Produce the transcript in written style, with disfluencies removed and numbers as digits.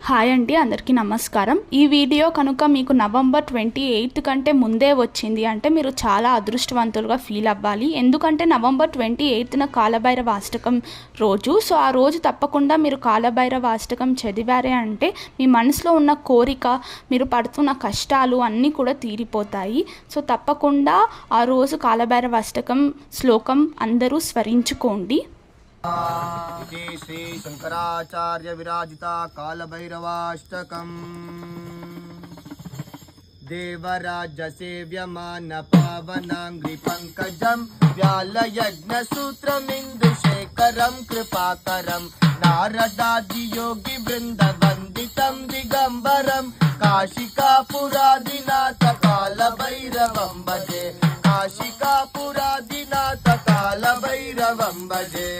Hi అండి, అందరికీ నమస్కారం. ఈ వీడియో కనుక మీకు నవంబర్ 28 కంటే ముందే వచ్చింది అంటే మీరు చాలా అదృష్టవంతులుగా ఫీల్ అవ్వాలి. ఎందుకంటే నవంబర్ 28న కాలభైరవ అష్టకం రోజు. సో ఆ రోజు తప్పకుండా మీరు కాలభైరవ అష్టకం చదివారే అంటే మీ మనసులో ఉన్న కోరిక, మీరు పడుతున్న కష్టాలు అన్నీ కూడా తీరిపోతాయి. సో తప్పకుండా ఆ రోజు కాలభైరవ అష్టకం శ్లోకం అందరూ స్మరించుకోండి. इति श्री शंकराचार्य विराजिता कालभैरवाष्टकम् देवराज सेव्यमान पावनांग्रि पंकजं व्यालयज्ञसूत्रमिन्दुशेखरं कृपाकरं नारदादि योगी वृंद वंदितं दिगंबरं काशिकापुरादिनाथ कालभैरवं भजे काशिकापुरादिनाथ कालभैरवं भजे।